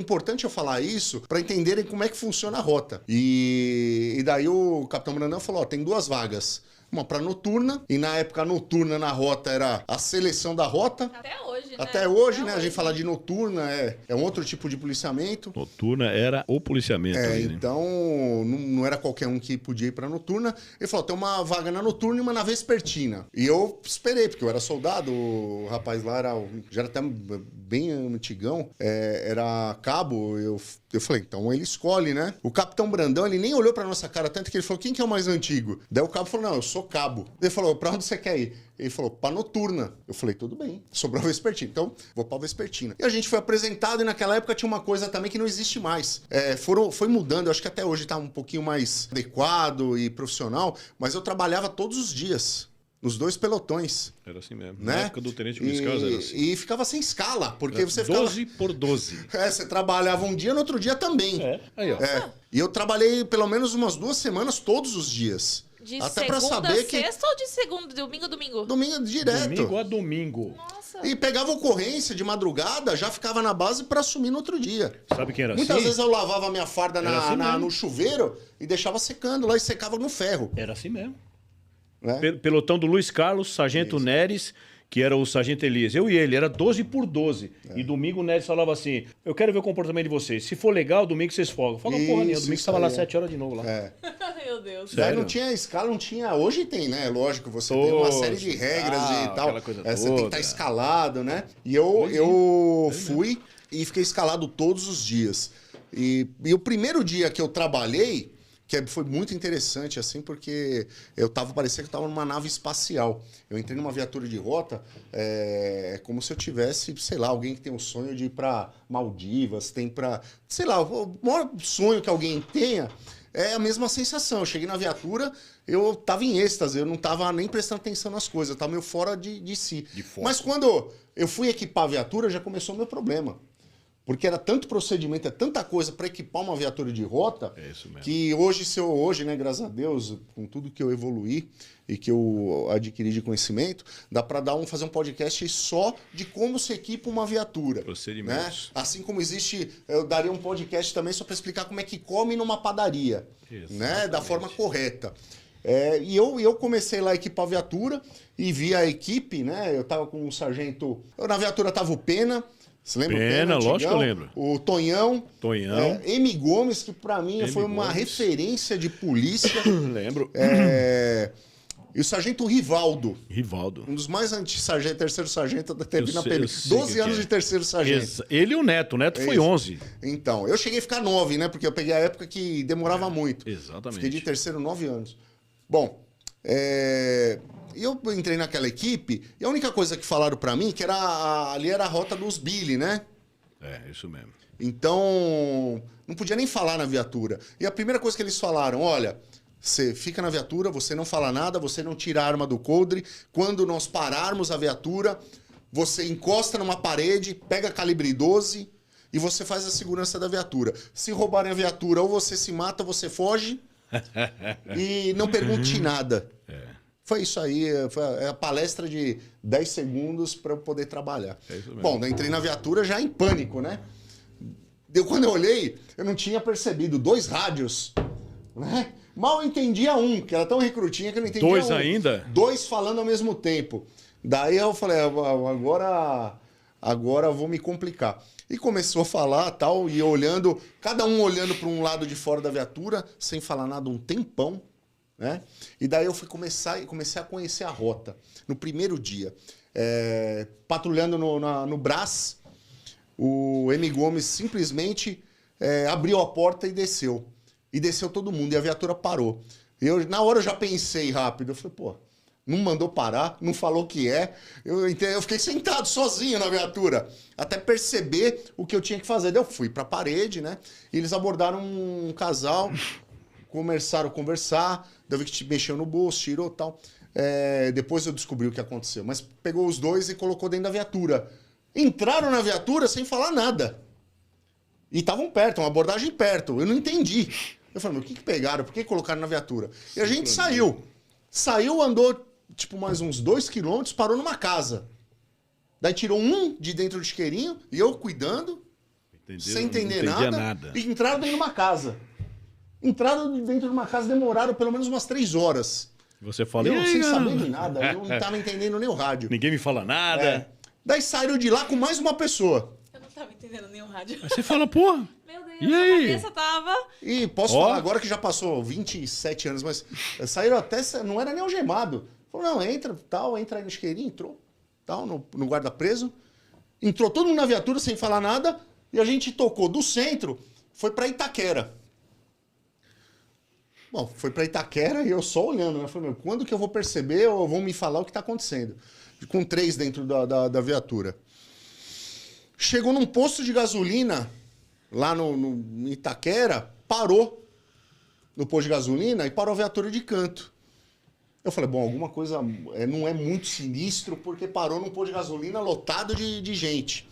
Importante eu falar isso para entenderem como é que funciona a rota. E daí o Capitão Brandão falou, ó, tem 2 vagas. Uma para noturna, e na época noturna na rota era a seleção da rota. Até hoje, né? Até hoje, né? A gente fala de noturna, é um outro tipo de policiamento. Noturna era o policiamento. Ali, né? Então não era qualquer um que podia ir pra noturna. Ele falou, tem uma vaga na noturna e uma na vespertina. E eu esperei, porque eu era soldado, o rapaz lá já era até bem antigão, era cabo, eu falei, então ele escolhe, né? O Capitão Brandão, ele nem olhou pra nossa cara tanto que ele falou, quem que é o mais antigo? Daí o cabo falou, não, eu sou cabo. Ele falou, pra onde você quer ir? Ele falou, pra noturna. Eu falei, tudo bem, sobrou a vespertina. Então, vou pra vespertina. E a gente foi apresentado e naquela época tinha uma coisa também que não existe mais. Foi mudando, eu acho que até hoje tá um pouquinho mais adequado e profissional, mas eu trabalhava todos os dias. Nos 2 pelotões. Era assim mesmo. Né? Na época do Tenente Luiz Carlos era assim. E ficava sem escala, porque você 12 por 12. você trabalhava um dia, no outro dia também. Aí, ó. E eu trabalhei pelo menos umas 2 semanas todos os dias. De Até segunda pra saber a sexta ou de segunda, domingo a domingo? Domingo direto. Domingo a domingo. Nossa. E pegava ocorrência de madrugada, já ficava na base pra assumir no outro dia. Sabe quem era Muitas assim? vezes eu lavava a minha farda Era assim mesmo. no chuveiro e deixava secando lá e secava no ferro. Era assim mesmo. Né? Pelotão do Luiz Carlos, Sargento Neres, que era o Sargento Elias. Eu e ele, era 12 por 12. E domingo o Neres falava assim, eu quero ver o comportamento de vocês. Se for legal, domingo vocês folgam. Folga porra nenhuma, domingo você tava lá 7 horas de novo lá. Meu Deus. Daí Sério? não tinha escala, não tinha... Hoje tem, né? Lógico, você tem uma série de regras e tal. aquela coisa Você tem que estar toda. escalado, né? E eu fui e fiquei escalado todos os dias. E o primeiro dia que eu trabalhei, que foi muito interessante, assim, porque parecia que eu tava numa nave espacial. Eu entrei numa viatura de rota, como se eu tivesse, sei lá, alguém que tem um sonho de ir pra Maldivas, sei lá, o maior sonho que alguém tenha é a mesma sensação. Eu cheguei na viatura, eu tava em êxtase, eu não tava nem prestando atenção nas coisas, eu tava meio fora de si. Mas quando eu fui equipar a viatura, já começou o meu problema. Porque era tanto procedimento, é tanta coisa para equipar uma viatura de rota, que hoje, né, graças a Deus, com tudo que eu evoluí e que eu adquiri de conhecimento, dá para fazer um podcast só de como se equipa uma viatura. Procedimentos. Né? Assim como eu daria um podcast também só para explicar como é que come numa padaria, né, da forma correta. E eu comecei lá a equipar a viatura e vi a equipe, né? Eu tava com um sargento. Na viatura tava o Pena. Você lembra? Pena, lógico que eu lembro. O Tonhão. M. Gomes, que pra mim foi uma referência de polícia. Lembro. E o sargento Rivaldo. Rivaldo. Um dos mais antigos sargentos, terceiro sargento da TV na PM. 12 anos de terceiro sargento. Ele e o Neto. O Neto foi 11. Então, eu cheguei a ficar 9, né? Porque eu peguei a época que demorava muito. Exatamente. Fiquei de terceiro 9 anos. Bom, eu entrei naquela equipe e a única coisa que falaram pra mim que ali era a rota dos Billy, né? Isso mesmo. Então, não podia nem falar na viatura. E a primeira coisa que eles falaram, olha, você fica na viatura, você não fala nada, você não tira a arma do coldre. Quando nós pararmos a viatura, você encosta numa parede, pega calibre 12 e você faz a segurança da viatura. Se roubarem a viatura, ou você se mata, ou você foge e não pergunte nada. Foi isso aí, foi a palestra de 10 segundos para eu poder trabalhar. Bom, daí entrei na viatura já em pânico, né? Quando eu olhei, eu não tinha percebido 2 rádios, né? Mal entendia um, que era tão recrutinha que eu não entendia 2 ainda? 2 falando ao mesmo tempo. Daí eu falei, agora eu vou me complicar. E começou a falar tal, e olhando, cada um olhando para um lado de fora da viatura, sem falar nada um tempão. Né? E daí eu comecei a conhecer a rota. No primeiro dia, patrulhando no Brás, o M. Gomes simplesmente abriu a porta e desceu. E desceu todo mundo, e a viatura parou. Na hora eu já pensei rápido, eu falei, pô, não mandou parar, não falou o que é. Eu fiquei sentado sozinho na viatura, até perceber o que eu tinha que fazer. Daí eu fui pra parede, né? E eles abordaram um casal, começaram a conversar, daí eu vi que mexeu no bolso, tirou e tal. Depois eu descobri o que aconteceu. Mas pegou os 2 e colocou dentro da viatura. Entraram na viatura sem falar nada. E estavam perto, uma abordagem perto. Eu não entendi. Eu falei, mas o que pegaram? Por que colocaram na viatura? E a gente saiu. Saiu, andou tipo mais uns 2 quilômetros, parou numa casa. Daí tirou um de dentro do chiqueirinho, e eu cuidando. sem entender não entendia nada. E entraram dentro de uma casa. Entraram dentro de uma casa, demoraram pelo menos umas 3 horas. Você fala, Eu "E aí, sem cara?" saber de nada, eu não tava entendendo nem o rádio. Ninguém me fala nada. É. Daí saíram de lá com mais uma pessoa. Eu não tava entendendo nem o rádio. Aí você fala, porra. Meu Deus, E a aí? cabeça tava... E posso falar agora que já passou 27 anos, mas saíram até, não era nem algemado. Falou, não, entra, tal, entra aí no isqueirinho, entrou, tal, no guarda-preso. Entrou todo mundo na viatura sem falar nada e a gente tocou do centro, foi pra Itaquera. Bom, foi pra Itaquera e eu só olhando, né? Falei, meu, quando que eu vou perceber ou vão me falar o que tá acontecendo? Com 3 dentro da viatura. Chegou num posto de gasolina, lá no Itaquera, parou no posto de gasolina e parou a viatura de canto. Eu falei, bom, alguma coisa não é muito sinistro porque parou num posto de gasolina lotado de gente.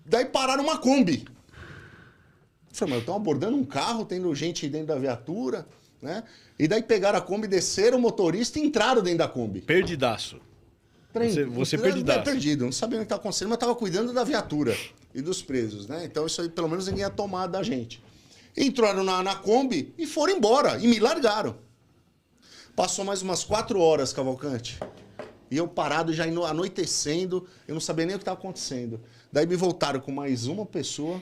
Daí pararam uma Kombi. Eu falei, mas estão abordando um carro, tendo gente dentro da viatura, né? E daí pegaram a Kombi, desceram o motorista e entraram dentro da Kombi. Perdidaço. Você perdidaço. Perdido, não sabia o que estava acontecendo, mas estava cuidando da viatura e dos presos, né? Então isso aí pelo menos ninguém ia tomar da gente. Entraram na Kombi e foram embora, e me largaram. Passou mais umas 4 horas, Cavalcante. E eu parado, já anoitecendo, eu não sabia nem o que estava acontecendo. Daí me voltaram com mais uma pessoa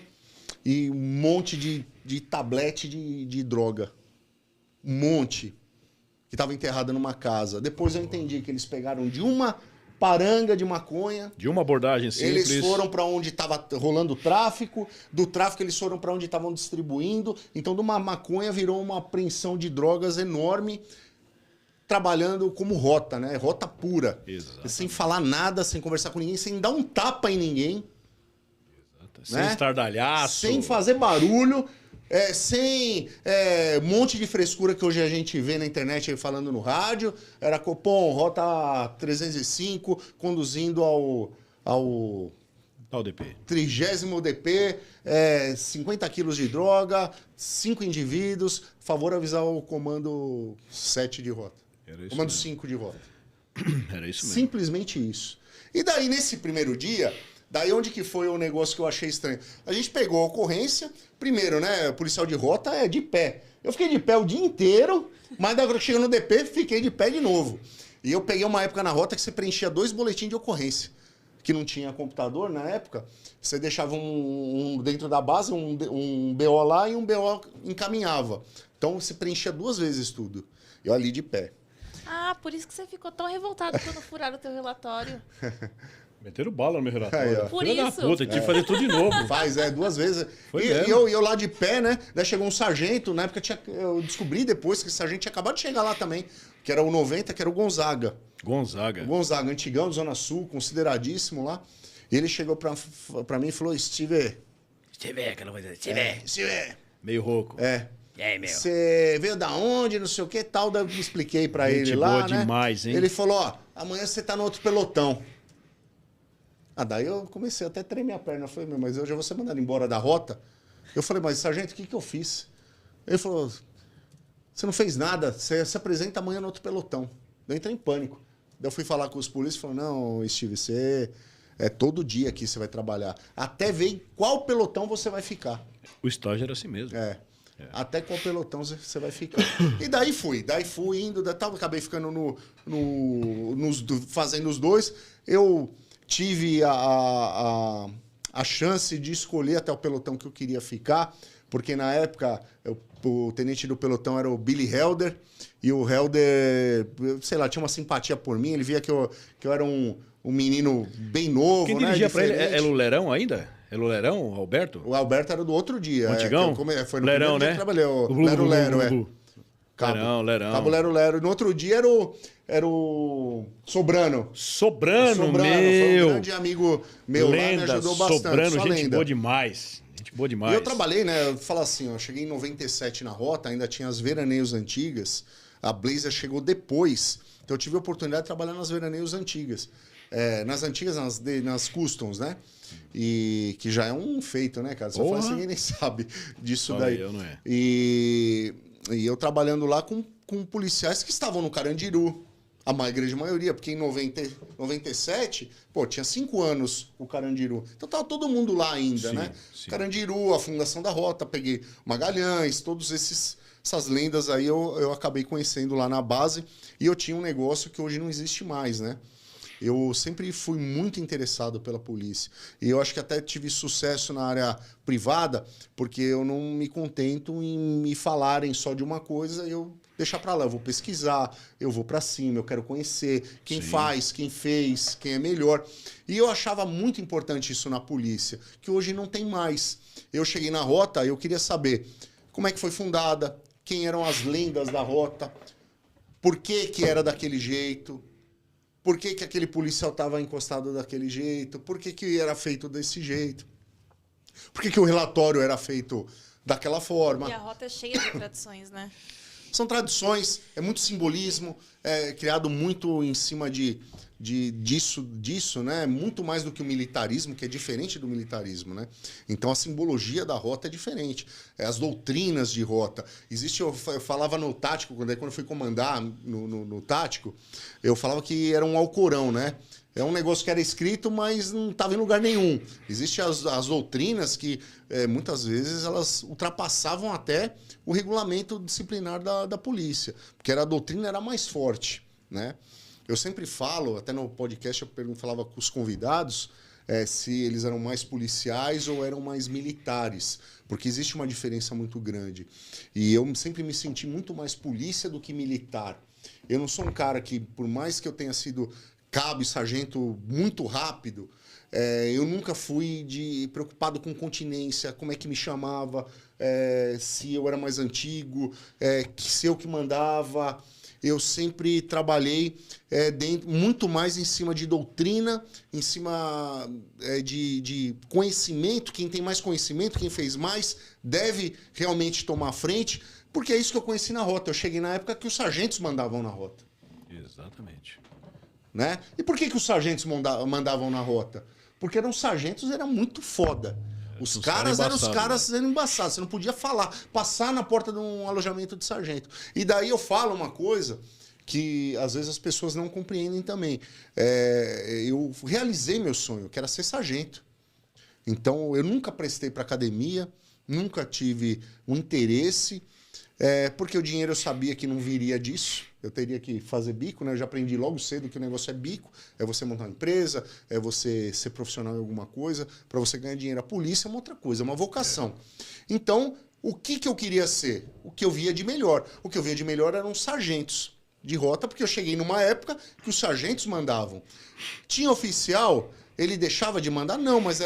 e um monte de tablete de droga. Um monte. Que estava enterrada numa casa. Depois eu entendi que eles pegaram de uma paranga de maconha. De uma abordagem simples. Eles foram para onde estava rolando o tráfico. Do tráfico eles foram para onde estavam distribuindo. Então de uma maconha virou uma apreensão de drogas enorme. Trabalhando como rota, né? Rota pura. Exato. Sem falar nada, sem conversar com ninguém, sem dar um tapa em ninguém. Sem né? estardalhaço. Sem fazer barulho, sem um monte de frescura que hoje a gente vê na internet aí falando no rádio. Era Copom, rota 305, conduzindo ao DP. 30º DP, 50 quilos de droga, 5 indivíduos. Favor avisar o comando 7 de rota. Comando 5 de rota. Era isso mesmo. Simplesmente isso. E daí, nesse primeiro dia, daí onde que foi o negócio que eu achei estranho? A gente pegou a ocorrência, primeiro, né, policial de rota é de pé. Eu fiquei de pé o dia inteiro, mas daí chegou no DP, fiquei de pé de novo. E eu peguei uma época na rota que você preenchia 2 boletins de ocorrência, que não tinha computador na época. Você deixava um dentro da base, um BO lá e um BO encaminhava. Então você preenchia 2 vezes tudo. Eu ali de pé. Ah, por isso que você ficou tão revoltado quando furaram o teu relatório. Meteram bala no meu relatório. Aí, ó. Por Filha da isso. puta, tinha que fazer tudo de novo. Faz, 2 vezes. Foi E mesmo. eu lá de pé, né? Daí chegou um sargento, na época eu descobri depois que esse sargento tinha acabado de chegar lá também, que era o 90, que era o Gonzaga. Gonzaga. O Gonzaga, antigão, Zona Sul, consideradíssimo lá. E ele chegou pra mim e falou, Steve... Aquela coisa. Steve... Meio rouco. E aí, meu? Você veio da onde, não sei o que tal. Daí eu expliquei pra Gente ele lá, boa né? demais, hein? Ele falou, ó, amanhã você tá no outro pelotão. Daí eu comecei até a tremer a perna. Eu falei, meu, mas eu já vou ser mandado embora da rota? Eu falei, mas sargento, o que eu fiz? Ele falou, você não fez nada, você se apresenta amanhã no outro pelotão. Daí eu entrei em pânico. Daí eu fui falar com os polícias e falei, não, Steve, você... todo dia aqui você vai trabalhar. Até ver em qual pelotão você vai ficar. O estágio era assim mesmo. Até qual pelotão você vai ficar. E daí fui indo, acabei ficando fazendo os 2. Eu tive a chance de escolher até o pelotão que eu queria ficar, porque na época o tenente do pelotão era o Billy Helder, e o Helder, sei lá, tinha uma simpatia por mim, ele via que eu era um menino bem novo. Quem né? dirigia pra ele Diferente. é Lulerão ainda? É Lulerão, Alberto? O Alberto era do outro dia. O antigão? Foi no Lerão, primeiro dia né? que trabalhei. O Lero. Cabo. Lerão. Cabo Lero. No outro dia era o Sobrano. Sobrano, Foi meu. um grande amigo meu lá, me ajudou bastante. Sobrano, só gente lenda. boa demais. Gente boa demais. E eu trabalhei, né? Eu falo assim, eu cheguei em 97 na rota, ainda tinha as veraneios antigas. A Blazer chegou depois. Então eu tive a oportunidade de trabalhar nas veraneios antigas. Nas antigas, nas customs, né? E que já é um feito, né, cara? Se eu falar assim, ninguém nem sabe disso daí. Eu não é. E eu trabalhando lá com policiais que estavam no Carandiru, A grande maioria, porque em 97, pô, tinha 5 anos o Carandiru. Então tava todo mundo lá ainda, Sim, né? sim. Carandiru, a fundação da rota, peguei Magalhães, todos essas lendas aí eu acabei conhecendo lá na base. E eu tinha um negócio que hoje não existe mais, né? Eu sempre fui muito interessado pela polícia. E eu acho que até tive sucesso na área privada, porque eu não me contento em me falarem só de uma coisa, eu deixar para lá. Eu vou pesquisar, eu vou para cima, eu quero conhecer quem Sim. faz, quem fez, quem é melhor. E eu achava muito importante isso na polícia, que hoje não tem mais. Eu cheguei na rota, eu queria saber como é que foi fundada, quem eram as lendas da rota, por que era daquele jeito. Por que aquele policial estava encostado daquele jeito? Por que era feito desse jeito? Por que o relatório era feito daquela forma? E a rota é cheia de tradições, né? São tradições, é muito simbolismo, é criado muito em cima disso, né? Muito mais do que o militarismo, que é diferente do militarismo, né? Então a simbologia da rota é diferente. As doutrinas de rota. Eu falava no tático, quando eu fui comandar no tático, eu falava que era um Alcorão, né? É um negócio que era escrito, mas não estava em lugar nenhum. Existem as doutrinas que, muitas vezes, elas ultrapassavam até o regulamento disciplinar da polícia, porque a doutrina era mais forte, né? Eu sempre falo, até no podcast eu falava com os convidados, se eles eram mais policiais ou eram mais militares, porque existe uma diferença muito grande. E eu sempre me senti muito mais polícia do que militar. Eu não sou um cara que, por mais que eu tenha sido cabo e sargento muito rápido, eu nunca fui preocupado com continência, como é que me chamava, se eu era mais antigo, se eu que mandava. Eu sempre trabalhei muito mais em cima de doutrina, em cima de conhecimento. Quem tem mais conhecimento, quem fez mais, deve realmente tomar a frente, porque é isso que eu conheci na rota. Eu cheguei na época que os sargentos mandavam na rota. Exatamente. Né? E por que os sargentos mandavam na rota? Porque eram sargentos, era muito foda. Os caras eram os caras embaçados. Você não podia passar na porta de um alojamento de sargento. E daí eu falo uma coisa que às vezes as pessoas não compreendem também. Eu realizei meu sonho, que era ser sargento. Então eu nunca prestei para academia, nunca tive um interesse, porque o dinheiro eu sabia que não viria disso. Eu teria que fazer bico, né? Eu já aprendi logo cedo que o negócio é bico, é você montar uma empresa, é você ser profissional em alguma coisa, para você ganhar dinheiro. A polícia é uma outra coisa, é uma vocação. Então, o que eu queria ser? O que eu via de melhor. O que eu via de melhor eram os sargentos de rota, porque eu cheguei numa época que os sargentos mandavam. Tinha oficial, ele deixava de mandar? Não, mas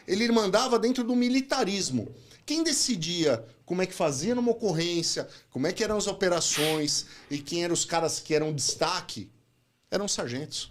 ele mandava dentro do militarismo. Quem decidia como é que fazia numa ocorrência, como é que eram as operações e quem eram os caras que eram destaque, eram sargentos.